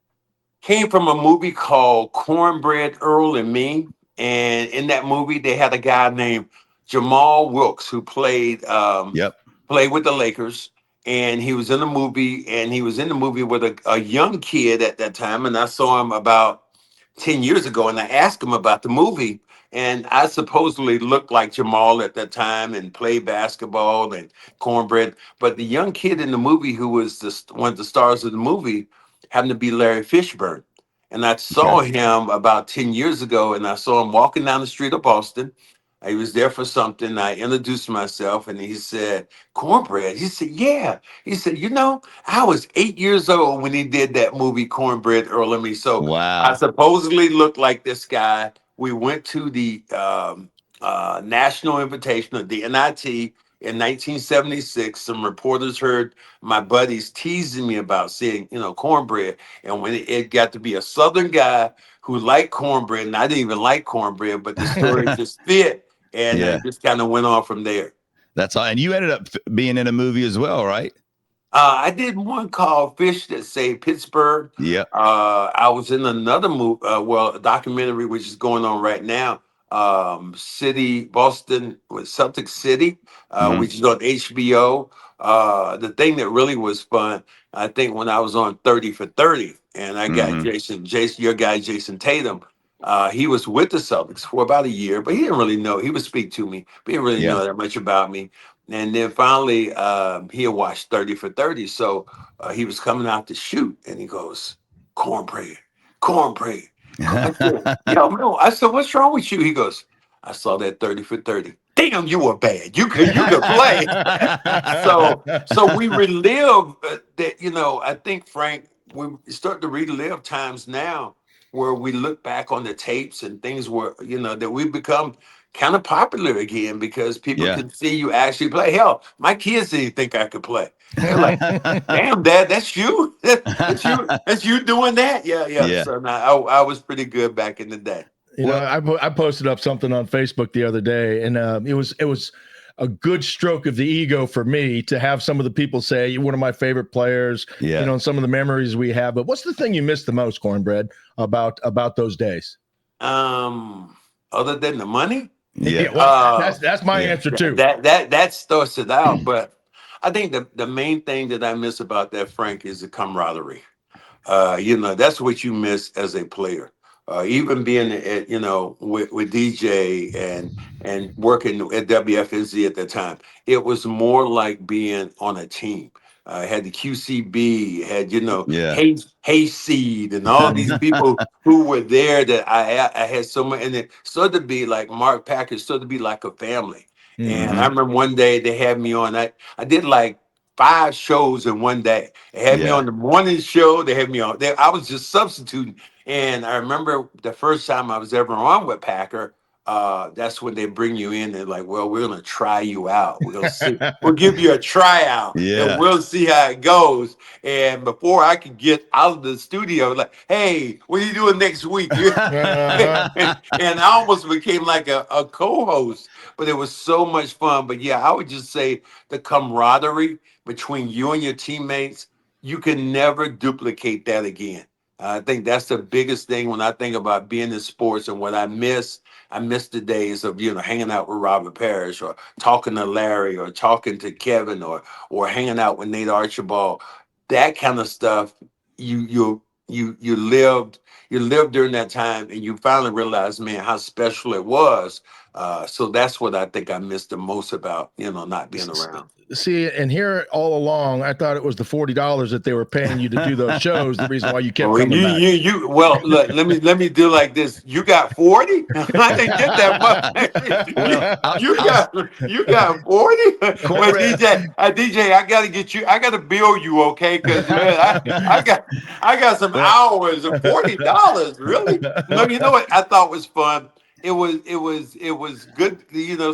Came from a movie called Cornbread, Earl and Me. And in that movie, they had a guy named Jamal Wilkes who played with the Lakers. And he was in the movie, with a young kid at that time. And I saw him about 10 years ago, and I asked him about the movie. And I supposedly looked like Jamal at that time and played basketball and Cornbread. But the young kid in the movie who was one of the stars of the movie happened to be Larry Fishburne. And I saw him about 10 years ago, and I saw him walking down the street of Boston. He was there for something. I introduced myself, and he said, Cornbread. He said, yeah. He said, I was 8 years old when he did that movie, Cornbread, Earl and Me. So I supposedly looked like this guy. We went to the National Invitation, or the NIT, in 1976. Some reporters heard my buddies teasing me about seeing, Cornbread. And when it got to be a Southern guy who liked cornbread, and I didn't even like cornbread, but the story just fit. And it just kind of went on from there. That's all. And you ended up being in a movie as well, right? I did one called Fish That Saved Pittsburgh. Yeah. I was in another movie, a documentary which is going on right now, Boston with Celtic City, which is on HBO. The thing that really was fun, I think, when I was on 30 for 30, and I got Jason, your guy, Jason Tatum. He was with the Celtics for about a year, but he didn't really know. He would speak to me, but he didn't really know that much about me. And then finally, he had watched 30 for 30. So he was coming out to shoot, and he goes, Cornbread. I said, no. I said, what's wrong with you? He goes, I saw that 30 for 30. Damn, you were bad. You could play. So we relive that, I think, Frank, we start to relive times now where we look back on the tapes and things were, that we've become kind of popular again because people can see you actually play. Hell, my kids didn't think I could play. They're like, damn, Dad, that's you? That's you doing that? Yeah. So now I was pretty good back in the day. I posted up something on Facebook the other day, and it was a good stroke of the ego for me to have some of the people say you're one of my favorite players, and some of the memories we have. But what's the thing you miss the most, Cornbread, about those days? Other than the money? That's my answer too. That starts it out. But I think the main thing that I miss about that, Frank, is the camaraderie. That's what you miss as a player. Even being at, with DJ and working at WFNZ at that time, it was more like being on a team. Had the QCB, had Hayseed, and all these people who were there that I had so much, and it started to be like Mark Packard, started to be like a family. And I remember one day they had me on. I did like 5 shows in one day. They had me on the morning show. They had me on there. I was just substituting. And I remember the first time I was ever on with Packer, that's when they bring you in. They're like, well, we're going to try you out. We're going to see. We'll give you a tryout, and Yeah. we'll see how it goes. And before I could get out of the studio, like, hey, what are you doing next week? And I almost became like a co-host, but it was so much fun. But yeah, I would just say the camaraderie between you and your teammates, you can never duplicate that again. I think that's the biggest thing when I think about being in sports and what I miss. I miss the days of hanging out with Robert Parrish or talking to Larry or talking to Kevin or hanging out with Nate Archibald. That kind of stuff. You lived during that time, and you finally realized, man, how special it was. So that's what I think I missed the most about not being around. See, and here all along, I thought it was the $40 that they were paying you to do those shows. The reason why you kept coming back. Well, look, let me do like this. You got 40? I didn't get that much. Well, you got 40? Well, DJ, I gotta get you. I gotta bill you, okay? Because I got some hours of $40. Really? No, you know what I thought was fun. It was good,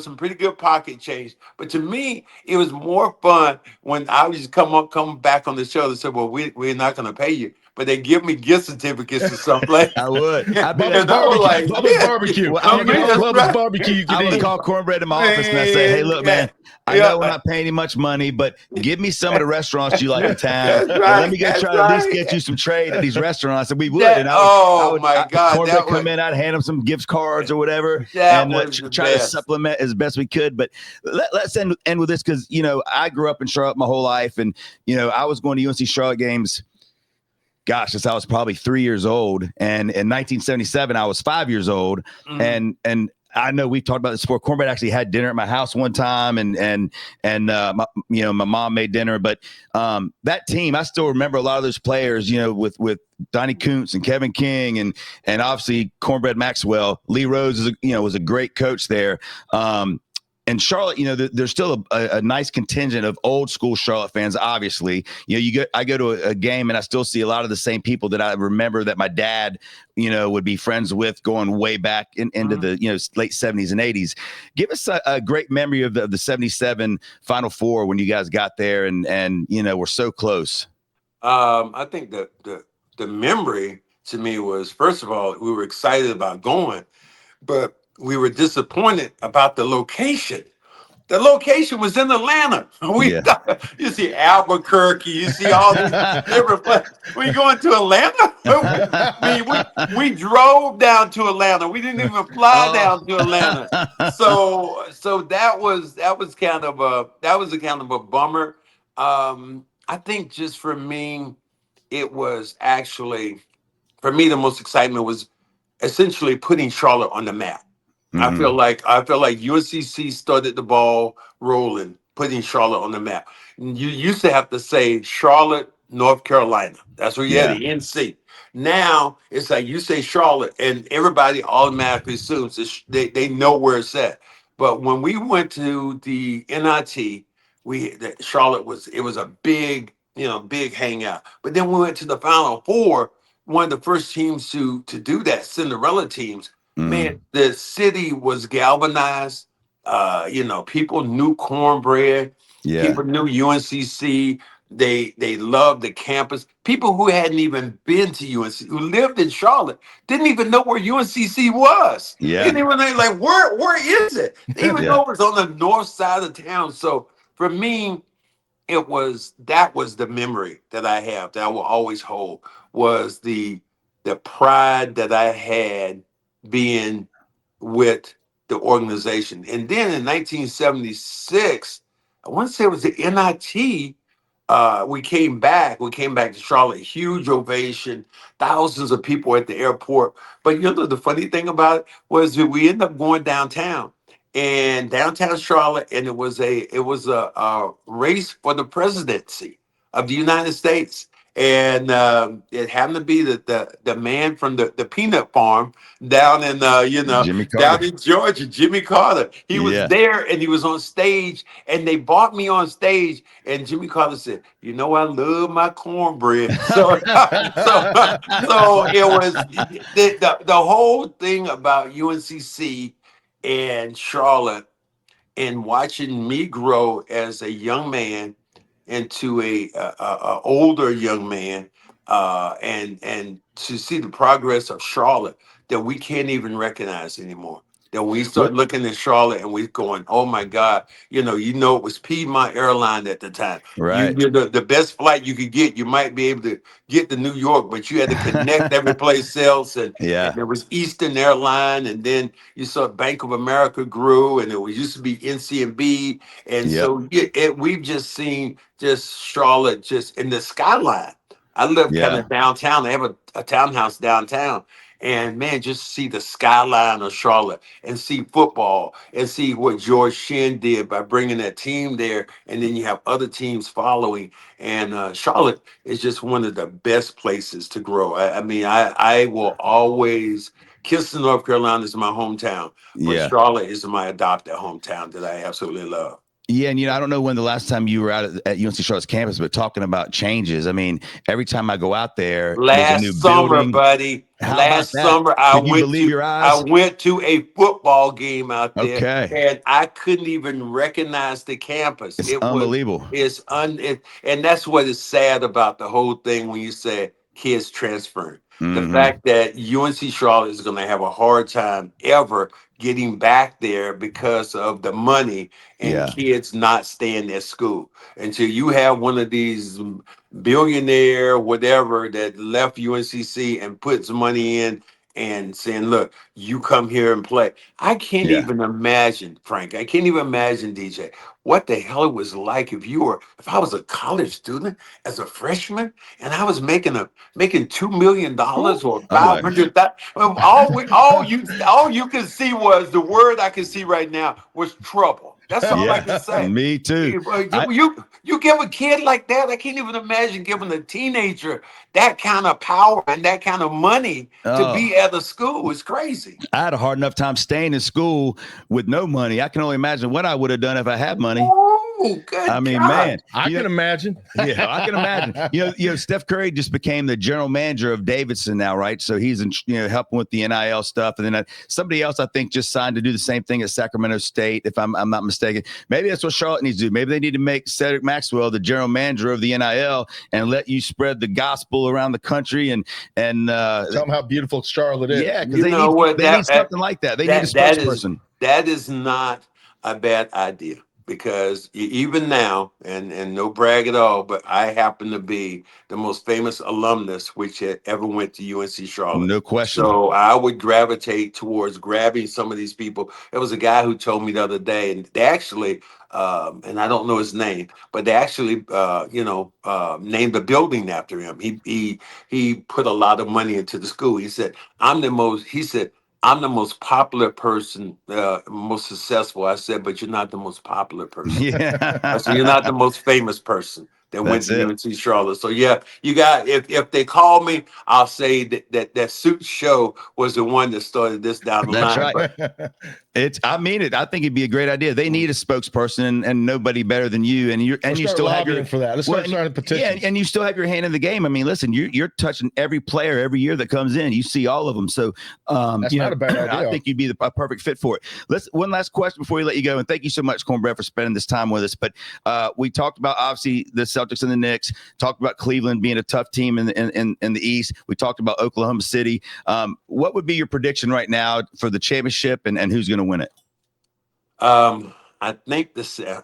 some pretty good pocket change. But to me, it was more fun when I would just come back on the show and say, well, we're not gonna pay you. But they give me gift certificates or something. I would. Bubba's barbecue. Well, Bubba's barbecue. I would call Cornbread in my office and I say, hey, look, man, I know we're not paying you much money, but give me some of the restaurants you like in town. Let me try to at least get you some trade at these restaurants. And we would. My God. Cornbread come in, I'd hand him some gift cards or whatever and try to supplement as best we could. But let's end with this because, I grew up in Charlotte my whole life. And, I was going to UNC Charlotte games. Gosh, since I was probably 3 years old, and in 1977 I was 5 years old, and I know we've talked about this before. Cornbread actually had dinner at my house one time, and my mom made dinner. But that team, I still remember a lot of those players, with Donnie Kuntz and Kevin King, and obviously Cornbread Maxwell. Lee Rose was a great coach there. And Charlotte, there's still a nice contingent of old school Charlotte fans. Obviously, I go to a game and I still see a lot of the same people that I remember that my dad, would be friends with going way back into the late 70s and 80s. Give us a great memory of the 77 Final Four when you guys got there and we're so close. I think the memory to me was, first of all, we were excited about going, but we were disappointed about the location. The location was in Atlanta. You see Albuquerque, you see all these different places. We going to Atlanta? we drove down to Atlanta. We didn't even fly down to Atlanta. So that was kind of a bummer. I think just for me, it was actually, for me, the most excitement was essentially putting Charlotte on the map. I feel like UNCC started the ball rolling, putting Charlotte on the map. You used to have to say Charlotte, North Carolina. That's where you had the NC. Now it's like you say Charlotte, and everybody automatically assumes they know where it's at. But when we went to the NIT, Charlotte was a big hangout. But then we went to the Final Four, one of the first teams to do that, Cinderella teams. Man, the city was galvanized. People knew Cornbread. Yeah. People knew UNCC. They loved the campus. People who hadn't even been to UNC, who lived in Charlotte, didn't even know where UNCC was. Yeah. Didn't even know, like, where is it? They even know it was on the north side of town. So for me, that was the memory that I have that I will always hold, was the pride that I had being with the organization. And then in 1976, I want to say it was the NIT. We came back to Charlotte, huge ovation, thousands of people at the airport. But the funny thing about it was that we ended up going downtown Charlotte, and it was a race for the presidency of the United States. And it happened to be that the man from the peanut farm down in down in Georgia, Jimmy Carter. He was there, and he was on stage, and they brought me on stage, and Jimmy Carter said, I love my cornbread. So it was the whole thing about UNCC and Charlotte, and watching me grow as a young man into a older young man, and to see the progress of Charlotte that we can't even recognize anymore. That we start What? looking at Charlotte and we going, oh my God, it was Piedmont Airline at the time. Right. You're the best flight you could get. You might be able to get to New York, but you had to connect every place else. And Yeah. there was Eastern Airline, and then you saw Bank of America grew, and it was used to be NCB. And Yep. so we've just seen just Charlotte just in the skyline. I live kind Yeah. of downtown. They have a townhouse downtown. And man, just see the skyline of Charlotte and see football and see what George Shinn did by bringing that team there. And then you have other teams following. And Charlotte is just one of the best places to grow. I mean, I will always, Kinston, North Carolina is my hometown, but Yeah. Charlotte is my adopted hometown that I absolutely love. Yeah, and I don't know when the last time you were out at UNC Charlotte's campus, but talking about changes, I mean, every time I go out there, there's a new Last summer, building. buddy. How about Last that? summer, Did you believe your I eyes? went to a football game out there, Okay, and I couldn't even recognize the campus. it's unbelievable. And that's what is sad about the whole thing when you say kids transferring. The Hmm. fact that UNC Charlotte is going to have a hard time ever getting back there because of the money and Yeah, kids not staying at school until you have one of these billionaire whatever that left UNCC and puts money in and saying, look, you come here and play. I can't yeah. even imagine, Frank. I can't even imagine, DJ, what the hell it was like if I was a college student as a freshman and I was making $2 million or Oh my, 500,000. All you can see was the word I can see right now was trouble. That's all I yeah. can say. Me too. I You give a kid like that, I can't even imagine giving a teenager that kind of power and that kind of money to oh, be at a school. It's crazy. I had a hard enough time staying in school with no money. I can only imagine what I would have done if I had money. Oh, I good mean, God. man, I can imagine. yeah, I can imagine. Steph Curry just became the general manager of Davidson now, right? So he's helping with the NIL stuff, and then somebody else I think just signed to do the same thing at Sacramento State, if I'm not mistaken. Maybe that's what Charlotte needs to do. Maybe they need to make Cedrick Maxwell the general manager of the NIL and let you spread the gospel around the country and Tell them how beautiful Charlotte is. yeah, because You know what? they need something like that. They need a spokesperson. That is not a bad idea because even now, and no brag at all, but I happen to be the most famous alumnus which had ever went to UNC Charlotte. No question. So I would gravitate towards grabbing some of these people. There was a guy who told me the other day, and they actually, and I don't know his name, but they actually, named a building after him. He put a lot of money into the school. He said, I'm the most popular person, most successful. I said, but you're not the most popular person. I said, you're not the Yeah, most famous person that went that's to it. UNC Charlotte. So yeah, you got if they call me, I'll say that Suit Show was the one that started this down the That's line. right. But I mean it. I think it'd be a great idea. They need a spokesperson and nobody better than you. And you Let's start still have lobbying for that. Let's start signing petitions. yeah, and you still have your hand in the game. I mean, listen, you're touching every player every year that comes in. You see all of them. So That's not a bad idea. I think you'd be a perfect fit for it. One last question before we let you go. And thank you so much, Cornbread, for spending this time with us. But we talked about obviously the Celtics and the Knicks, talked about Cleveland being a tough team in the East. We talked about Oklahoma City. What would be your prediction right now for the championship and who's going to win it? I think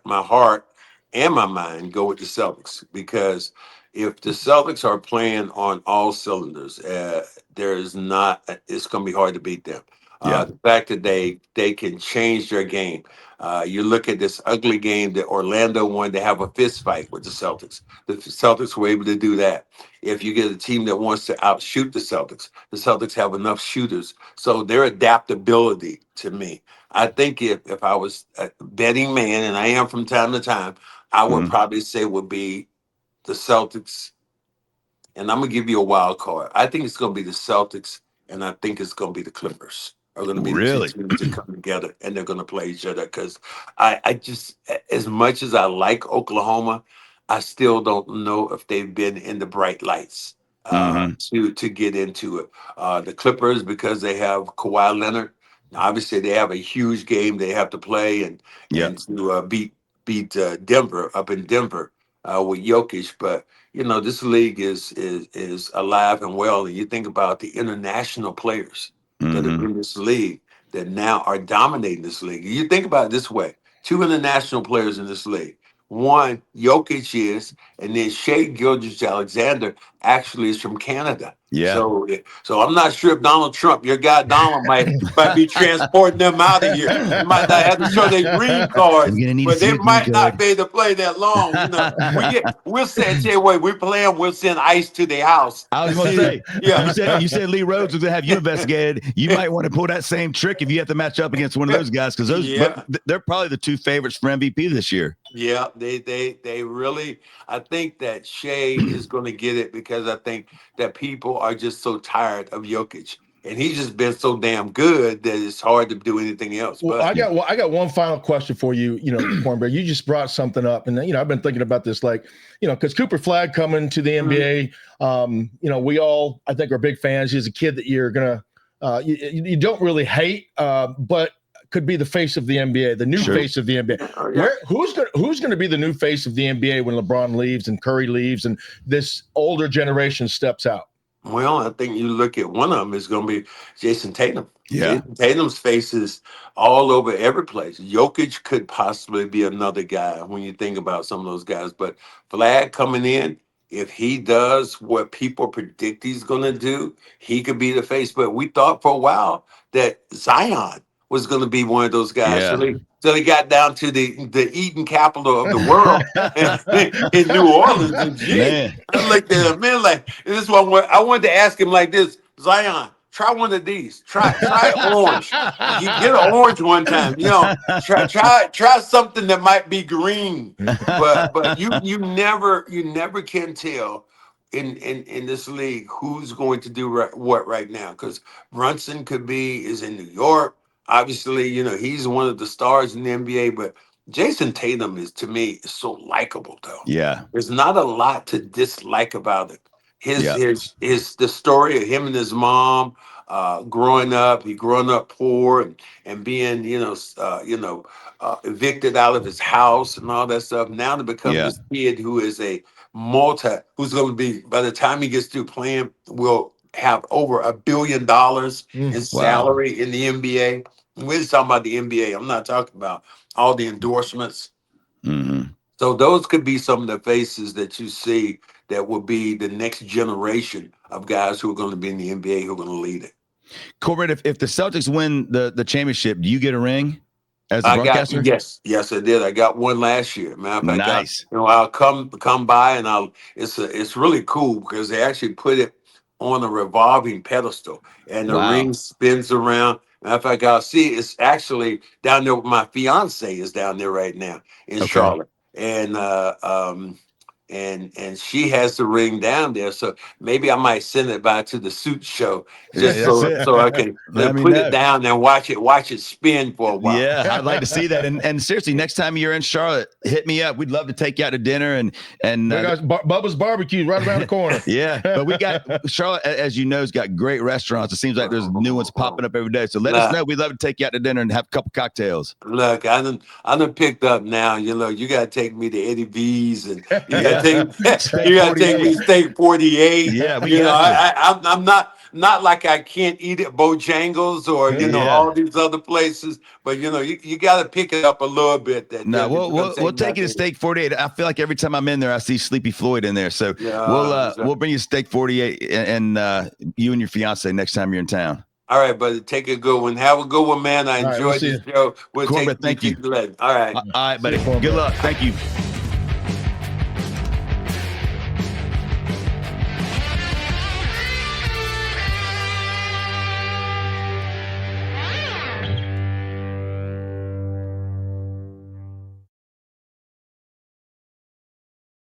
my heart and my mind go with the Celtics because if the Celtics are playing on all cylinders, it's going to be hard to beat them. Yeah. The fact that they can change their game. You look at this ugly game that Orlando wanted to have a fist fight with the Celtics. The Celtics were able to do that. If you get a team that wants to outshoot the Celtics have enough shooters. So their adaptability to me. I think if I was a betting man, and I am from time to time, I would Mhm. probably say would be the Celtics. And I'm gonna give you a wild card. I think it's gonna be the Celtics, and I think it's gonna be the Clippers are gonna be the two Really? teams that come together and they're gonna play each other. Because I just, as much as I like Oklahoma, I still don't know if they've been in the bright lights Hmm. to get into it. The Clippers, because they have Kawhi Leonard, Obviously, they have a huge game they have to play, and Yeah. to beat Denver up in Denver with Jokic. But this league is alive and well. And you think about the international players that are Hmm. in this league that now are dominating this league. You think about it this way: two international players in this league. One, Jokic is, and then Shea Gilgeous-Alexander actually is from Canada. Yeah. So I'm not sure if Donald Trump, your guy Donald, might be transporting them out of here. They might not have to show their green cards, We're gonna need to but see they a green might not card. be able to play that long. We'll send tell you what, we're playing, we'll send ICE to their house. I was going to say, Yeah. you said Lee Rhodes was going to have you investigated. You might want to pull that same trick if you have to match up against one of those guys, because Yeah. they're probably the two favorites for MVP this year. Yeah, they really. I think that Shea is going to get it because I think that people are just so tired of Jokic, and he's just been so damn good that it's hard to do anything else. Well, But I got one final question for you. Cornbread, you just brought something up, and I've been thinking about this, like, because Cooper Flagg coming to the NBA, we all, I think, are big fans. He's a kid that you're gonna, you don't really hate, but could be the face of the NBA, the new face of the NBA. Yeah. Who's gonna be the new face of the NBA when LeBron leaves and Curry leaves and this older generation steps out? Well, I think you look at one of them is going to be Jason Tatum. Yeah. Jason Tatum's face is all over every place. Jokic could possibly be another guy when you think about some of those guys. But Flagg coming in, if he does what people predict he's going to do, he could be the face. But we thought for a while that Zion was going to be one of those guys. Yeah. So he got down to the eating capital of the world in New Orleans. And gee, I looked at him, man, like this is what I wanted to ask him like this: Zion, try one of these. Try orange. You get an orange one time. Try something that might be green. But you never can tell in this league who's going to do what right now, because Brunson is in New York. Obviously, he's one of the stars in the NBA, but Jason Tatum is, to me, is so likable though. Yeah. There's not a lot to dislike about it. The story of him and his mom growing up. He growing up poor and being evicted out of his house and all that stuff. Now to become this kid who is who's going to be, by the time he gets through playing, will have over $1 billion in salary in the NBA. We're just talking about the NBA. I'm not talking about all the endorsements. Mm-hmm. So those could be some of the faces that you see that will be the next generation of guys who are going to be in the NBA, who are going to lead it. Cornbread, if the Celtics win the championship, do you get a ring as a broadcaster? Yes, I did. I got one last year. Matter of fact, nice. I'll come by and it's really cool because they actually put it on a revolving pedestal and the ring spins around. Matter of fact, I'll see it's actually down there. My fiance is down there right now in Charlotte, and and she has the ring down there. So maybe I might send it by to the suit show just so I can put it down and watch it spin for a while. Yeah, I'd like to see that. And seriously, next time you're in Charlotte, hit me up. We'd love to take you out to dinner and Bubba's Barbecue right around the corner. Yeah, but we got Charlotte, as you know, has got great restaurants. It seems like there's new ones popping up every day. So let us know. We'd love to take you out to dinner and have a couple cocktails. Look, I done picked up now. You got to take me to Eddie V's and you got to take me to Steak 48. Yeah, I'm not like I can't eat at Bojangles or all these other places, but you got to pick it up a little bit. We'll take you to Steak 48. I feel like every time I'm in there, I see Sleepy Floyd in there. So we'll bring you to Steak 48 and you and your fiance next time you're in town. All right, buddy. Take a good one. Have a good one, man. I enjoyed this show. Cornbread, thank you. All right. All right, buddy. Good luck. Thank you.